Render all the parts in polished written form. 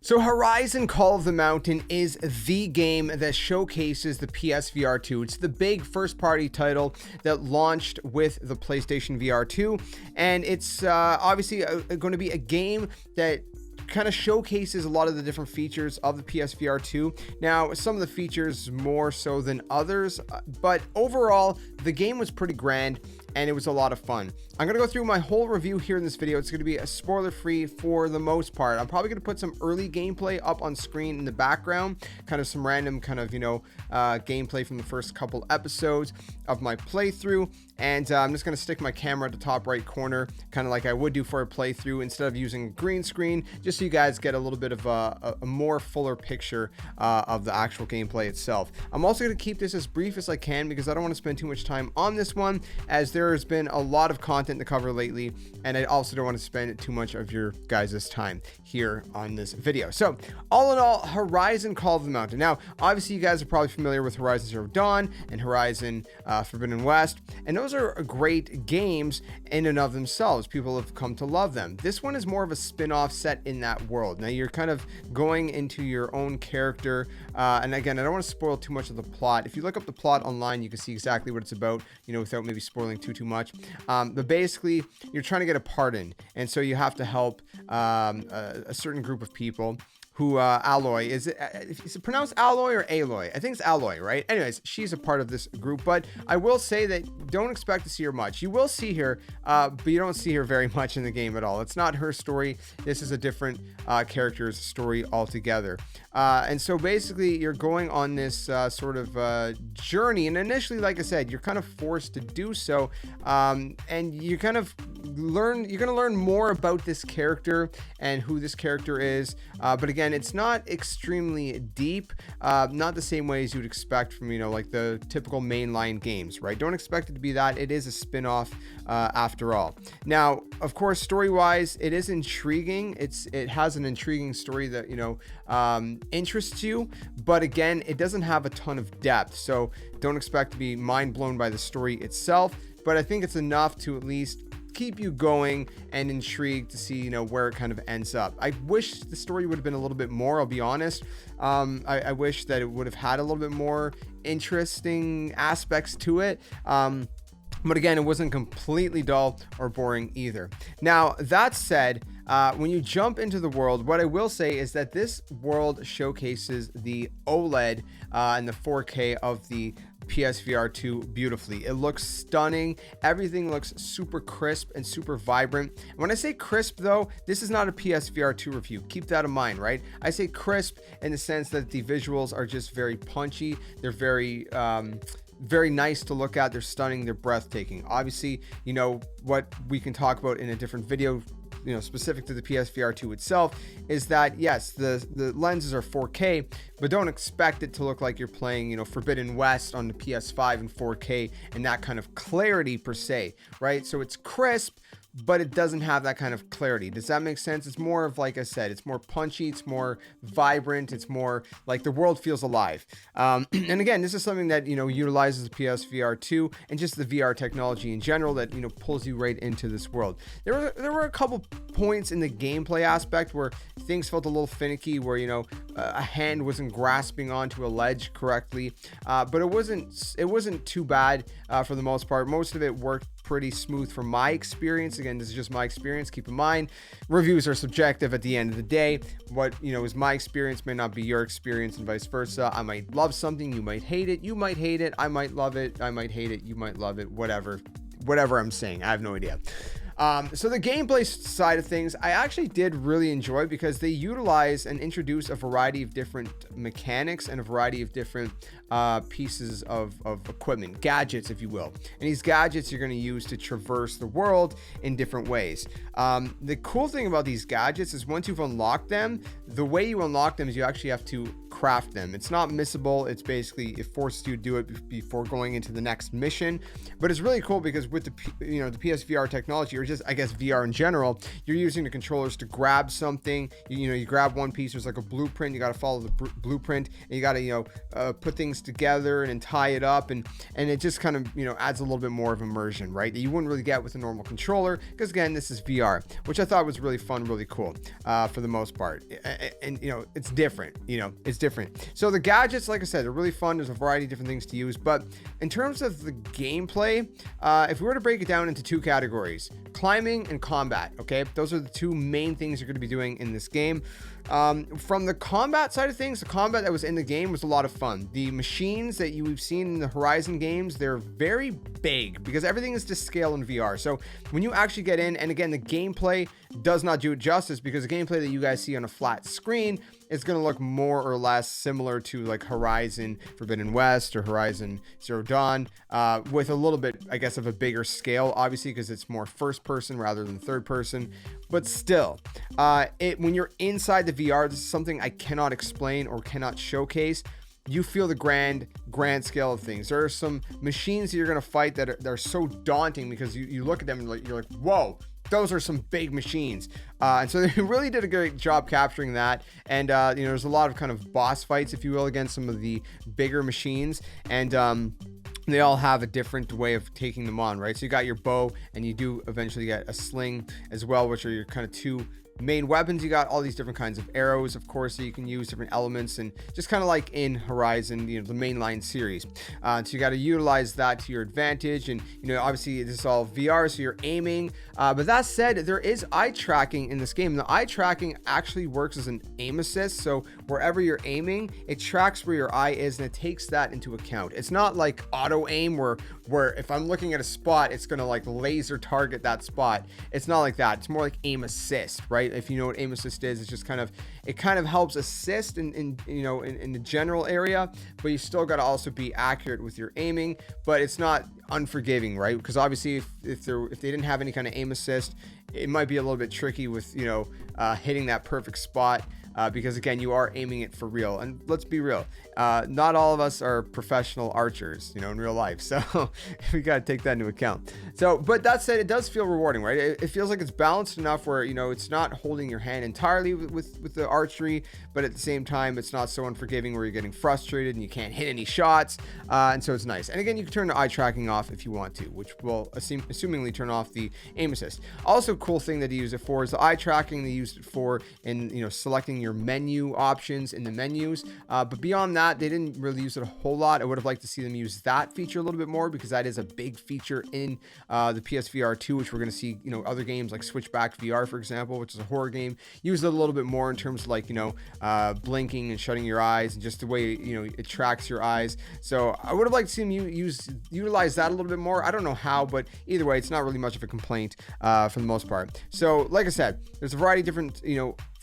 So Horizon Call of the Mountain is the game that showcases the PSVR2. It's the big first-party title that launched with the PlayStation VR2, and it's obviously going to be a game that kind of showcases a lot of the different features of the PSVR2. Now, some of the features more so than others, but overall, the game was pretty grand and it was a lot of fun. I'm going to go through my whole review here in this video. It's going to be a spoiler-free for the most part. I'm probably going to put some early gameplay up on screen in the background, kind of some random kind of, gameplay from the first couple episodes of my playthrough. And I'm just going to stick my camera at the top right corner, kind of like I would do for a playthrough instead of using green screen, just so you guys get a little bit of a more fuller picture of the actual gameplay itself. I'm also going to keep this as brief as I can because I don't want to spend too much time on this one, as there has been a lot of content to cover lately, and I also don't want to spend too much of your guys' time here on this video. So all in all, Horizon Call of the Mountain. Now, obviously you guys are probably familiar with Horizon Zero Dawn and Horizon Forbidden West, and those are great games in and of themselves. People have come to love them. This one is more of a spin-off set in that world. Now you're kind of going into your own character, and again, I don't want to spoil too much of the plot. If you look up the plot online, you can see exactly what it's about, without maybe spoiling too much. But basically, you're trying to get a pardon, and so you have to help a certain group of people who Aloy, is it pronounced Alloy or Aloy? I think it's Alloy, right? Anyways, she's a part of this group, but I will say that don't expect to see her much. You will see her, but you don't see her very much in the game at all. It's not her story. This is a different character's story altogether. And so basically you're going on this sort of journey, and initially, like I said, you're kind of forced to do so, and you kind of you're going to learn more about this character and who this character is, but again, it's not extremely deep, not the same way as you'd expect from like the typical mainline games, right? Don't expect it to be that. It is a spin-off after all. Now, of course, story-wise, it is intriguing. It has an intriguing story that interests you, but again, it doesn't have a ton of depth, so don't expect to be mind blown by the story itself, but I think it's enough to at least keep you going and intrigued to see where it kind of ends up. I wish the story would have been a little bit more, I'll be honest. I wish that it would have had a little bit more interesting aspects to it, but again, it wasn't completely dull or boring either. Now, that said, when you jump into the world, what I will say is that this world showcases the OLED and the 4K of the PSVR2 beautifully. It looks stunning. Everything looks super crisp and super vibrant. When I say crisp, though, this is not a PSVR2 review. Keep that in mind, right? I say crisp in the sense that the visuals are just very punchy. They're very nice to look at. They're stunning. They're breathtaking. Obviously, what we can talk about in a different video, specific to the PSVR2 itself, is that yes, the lenses are 4K, but don't expect it to look like you're playing, Forbidden West on the PS5 in 4K and that kind of clarity per se, right? So it's crisp, but it doesn't have that kind of clarity. Does that make sense? It's more of, like I said, it's more punchy, it's more vibrant, it's more like the world feels alive. And again, this is something that, utilizes the PSVR2 and just the VR technology in general that, pulls you right into this world. There were a couple points in the gameplay aspect where things felt a little finicky, where, a hand wasn't grasping onto a ledge correctly, but it wasn't too bad for the most part. Most of it worked pretty smooth from my experience. Again, this is just my experience. Keep in mind, reviews are subjective at the end of the day. What is my experience may not be your experience, and vice versa. I might love something, you might hate it. You might hate it, I might love it. I might hate it, you might love it. Whatever I'm saying, I have no idea. So the gameplay side of things, I actually did really enjoy because they utilize and introduce a variety of different mechanics and a variety of different pieces of equipment, gadgets, if you will. And these gadgets you're going to use to traverse the world in different ways. The cool thing about these gadgets is once you've unlocked them, the way you unlock them is you actually have to craft them. It's not missable. It's basically, it forces you to do it before going into the next mission. But it's really cool because with the the PSVR technology, or just I guess VR in general, you're using the controllers to grab something. You grab one piece, there's like a blueprint, you got to follow the blueprint, and you got to put things together and then tie it up, and it just kind of adds a little bit more of immersion, right, that you wouldn't really get with a normal controller, because again, this is VR, which I thought was really fun, really cool for the most part. And it's different. It's different. So the gadgets, like I said, they're really fun. There's a variety of different things to use, but in terms of the gameplay, if we were to break it down into two categories, climbing and combat, okay, those are the two main things you're going to be doing in this game. From the combat side of things, the combat that was in the game was a lot of fun. The machines that we've seen in the Horizon games, they're very big because everything is to scale in VR. So when you actually get in, and again, the gameplay does not do it justice, because the gameplay that you guys see on a flat screen is going to look more or less similar to like Horizon Forbidden West or Horizon Zero Dawn, with a little bit, I guess, of a bigger scale, obviously, because it's more first person rather than third person. But still, when you're inside the VR, this is something I cannot explain or cannot showcase. You feel the grand scale of things. There are some machines that you're going to fight that are so daunting, because you look at them and you're like, whoa, those are some big machines. And so they really did a great job capturing that. And, there's a lot of kind of boss fights, if you will, against some of the bigger machines. And, they all have a different way of taking them on, right? So you got your bow, and you do eventually get a sling as well, which are your kind of two main weapons. You got all these different kinds of arrows, of course, that you can use, different elements, and just kind of like in Horizon, the mainline series. So you got to utilize that to your advantage. And obviously this is all VR, so you're aiming. But that said, there is eye tracking in this game. The eye tracking actually works as an aim assist. So wherever you're aiming, it tracks where your eye is, and it takes that into account. It's not like auto aim where if I'm looking at a spot, it's gonna like laser target that spot. It's not like that. It's more like aim assist, right? If you know what aim assist is, it's just kind of helps assist in the general area, but you still got to also be accurate with your aiming. But it's not unforgiving, right? Because obviously if they didn't have any kind of aim assist, it might be a little bit tricky with hitting that perfect spot. Because again, you are aiming it for real, and let's be real, not all of us are professional archers, in real life, so we got to take that into account. So, but that said, it does feel rewarding, right? It feels like it's balanced enough where it's not holding your hand entirely with the archery, but at the same time, it's not so unforgiving where you're getting frustrated and you can't hit any shots, and so it's nice. And again, you can turn the eye tracking off if you want to, which will assumingly turn off the aim assist. Also, cool thing that they use it for is the eye tracking. They used it for in selecting your menu options in the menus, but beyond that, they didn't really use it a whole lot. I would have liked to see them use that feature a little bit more, because that is a big feature in the PSVR2, which we're going to see other games like Switchback VR, for example, which is a horror game, use it a little bit more in terms of like blinking and shutting your eyes, and just the way it tracks your eyes. So I would have liked to see them utilize that a little bit more. I don't know how, but either way, it's not really much of a complaint for the most part. So like I said, there's a variety of different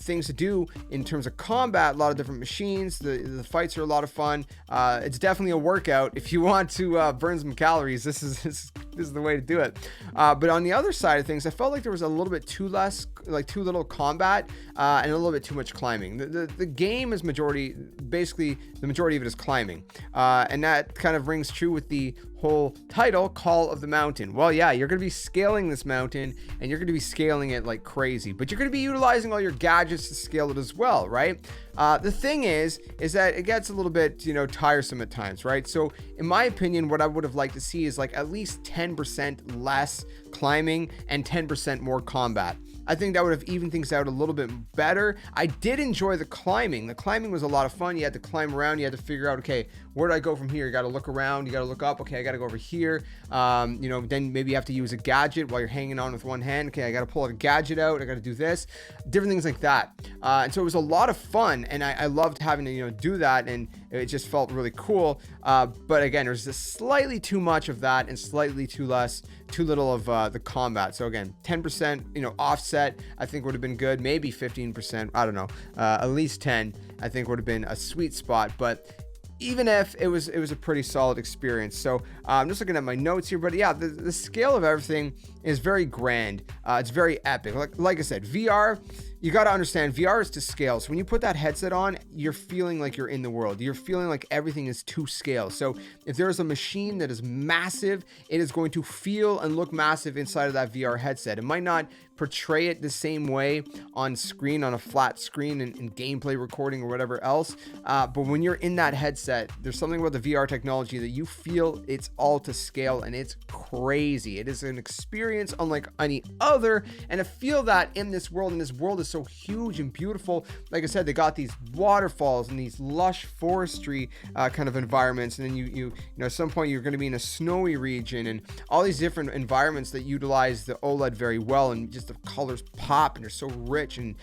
things to do in terms of combat, a lot of different machines. The fights are a lot of fun. It's definitely a workout if you want to burn some calories. This is the way to do it. But on the other side of things, I felt like there was a little bit too little combat and a little bit too much climbing. The game is basically the majority of it is climbing, and that kind of rings true with the whole title, Call of the Mountain. Well, yeah, you're going to be scaling this mountain, and you're going to be scaling it like crazy, but you're going to be utilizing all your gadgets to scale it as well, right? The thing is that it gets a little bit, tiresome at times, right? So in my opinion, what I would have liked to see is like at least 10% less climbing and 10% more combat. I think that would have evened things out a little bit better. I did enjoy the climbing. The climbing was a lot of fun. You had to climb around. You had to figure out, okay, where do I go from here? You got to look around. You got to look up. Okay, I got to go over here. Then maybe you have to use a gadget while you're hanging on with one hand. Okay, I got to pull a gadget out. I got to do this. Different things like that. And so it was a lot of fun, and I loved having to do that, and it just felt really cool. But again, there's just slightly too much of that and slightly too little of the combat. So again, 10% offset I think would have been good. Maybe 15%. I don't know. At least 10 I think would have been a sweet spot. But even if it was a pretty solid experience. So I'm just looking at my notes here, but yeah, the scale of everything is very grand. It's very epic. Like I said, VR, you got to understand, VR is to scale. So when you put that headset on, you're feeling like you're in the world. You're feeling like everything is to scale. So if there is a machine that is massive, it is going to feel and look massive inside of that VR headset. It might not portray it the same way on screen, on a flat screen in gameplay recording or whatever else. But when you're in that headset, there's something about the VR technology that you feel it's all to scale, and it's crazy. It is an experience unlike any other, and to feel that in this world, and this world is so huge and beautiful. Like I said, they got these waterfalls and these lush forestry kind of environments, and then you know, at some point you're going to be in a snowy region, and all these different environments that utilize the OLED very well, and just the colors pop and they're so rich and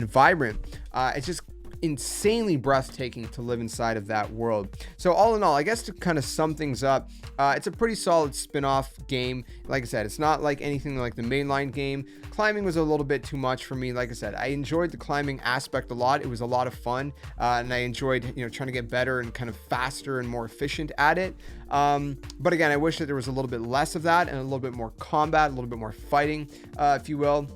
vibrant. It's just insanely breathtaking to live inside of that world. So all in all, I guess to kind of sum things up, it's a pretty solid spin-off game. Like I said, it's not like anything like the mainline game. Climbing was a little bit too much for me. Like I said, I enjoyed the climbing aspect a lot. It was a lot of fun, and I enjoyed, you know, trying to get better and kind of faster and more efficient at it. But again, I wish that there was a little bit less of that and a little bit more combat, a little bit more fighting, if you will.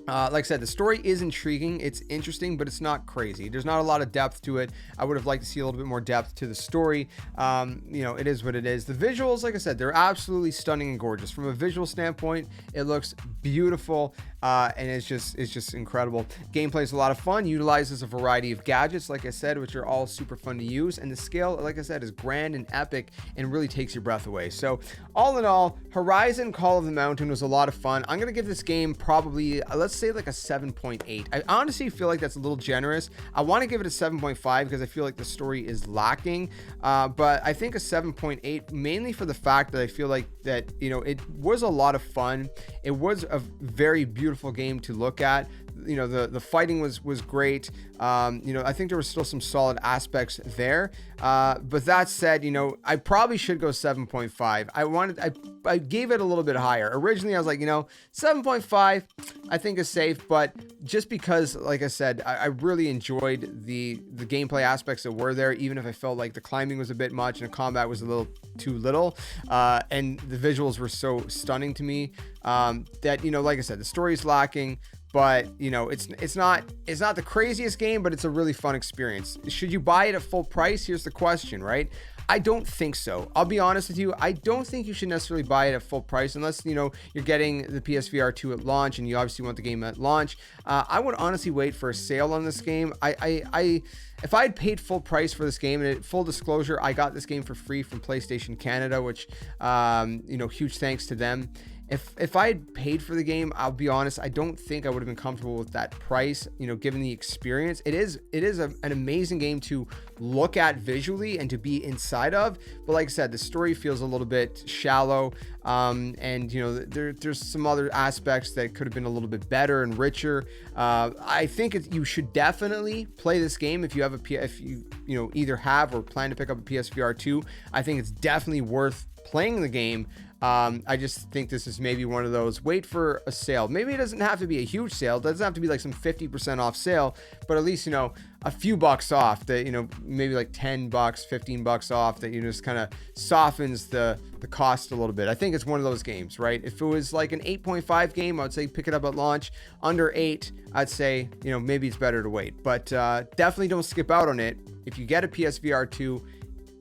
Like I said, the story is intriguing. It's interesting, but it's not crazy. There's not a lot of depth to it. I would have liked to see a little bit more depth to the story. You know, it is what it is. The visuals, like I said, they're absolutely stunning and gorgeous. From a visual standpoint, it looks beautiful, and it's just incredible. Gameplay is a lot of fun. Utilizes a variety of gadgets, like I said, which are all super fun to use. And the scale, like I said, is grand and epic and really takes your breath away. So all in all, Horizon Call of the Mountain was a lot of fun. I'm going to give this game probably, let's say like a 7.8. I honestly feel like that's a little generous. I want to give it a 7.5 because I feel like the story is lacking, but I think a 7.8 mainly for the fact that I feel like that, you know, it was a lot of fun. It was a very beautiful game to look at. You know, the fighting was great. You know, I think there was still some solid aspects there, but that said, you know, I probably should go 7.5. I gave it a little bit higher. Originally I was like, you know, 7.5 I think is safe, but just because, like I said, I really enjoyed the gameplay aspects that were there, even if I felt like the climbing was a bit much and the combat was a little too little, and the visuals were so stunning to me, that, you know, like I said, the story is lacking. But, you know, it's not the craziest game, but it's a really fun experience. Should you buy it at full price? Here's the question, right? I don't think so. I'll be honest with you. I don't think you should necessarily buy it at full price unless, you know, you're getting the PSVR2 at launch and you obviously want the game at launch. I would honestly wait for a sale on this game. If I had paid full price for this game, and full disclosure, I got this game for free from PlayStation Canada, which, you know, huge thanks to them. If I had paid for the game, I'll be honest, I don't think I would have been comfortable with that price, you know, given the experience. It is an amazing game to look at visually and to be inside of, but like I said, the story feels a little bit shallow, and, you know, there's some other aspects that could have been a little bit better and richer. I think you should definitely play this game if you have if you know, either have or plan to pick up a PSVR2. I think it's definitely worth playing the game. I just think this is maybe one of those, wait for a sale. Maybe it doesn't have to be a huge sale. It doesn't have to be like some 50% off sale, but at least, you know, a few bucks off, that, you know, maybe like 10 bucks, 15 bucks off, that, you know, just kind of softens the cost a little bit. I think it's one of those games, right? If it was like an 8.5 game, I would say pick it up at launch. Under 8, I'd say, you know, maybe it's better to wait, but definitely don't skip out on it. If you get a PSVR2,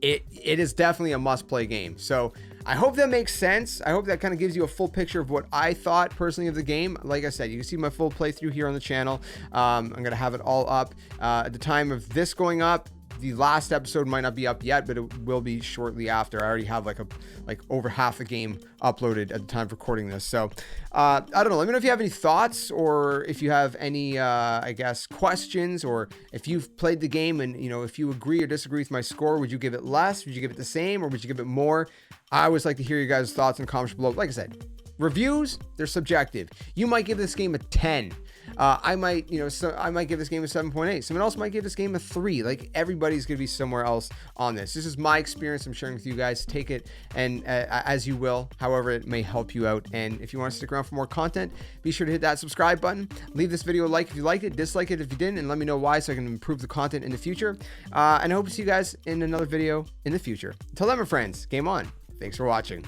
it is definitely a must-play game. So I hope that makes sense. I hope that kind of gives you a full picture of what I thought personally of the game. Like I said, you can see my full playthrough here on the channel. I'm going to have it all up. At the time of this going up, the last episode might not be up yet, but it will be shortly after. I already have like over half the game uploaded at the time of recording this. So I don't know. Let me know if you have any thoughts, or if you have any, I guess, questions, or if you've played the game and, you know, if you agree or disagree with my score. Would you give it less? Would you give it the same? Or would you give it more? I always like to hear you guys' thoughts in the comments below. Like I said, reviews, they're subjective. You might give this game a 10. I might, you know, I might give this game a 7.8. Someone else might give this game a 3. Like, everybody's gonna be somewhere else on this. This is my experience. I'm sharing with you guys. Take it and as you will, however it may help you out. And if you want to stick around for more content, be sure to hit that subscribe button. Leave this video a like if you liked it, dislike it if you didn't, and let me know why, so I can improve the content in the future. And I hope to see you guys in another video in the future. Until then, my friends, game on. Thanks for watching.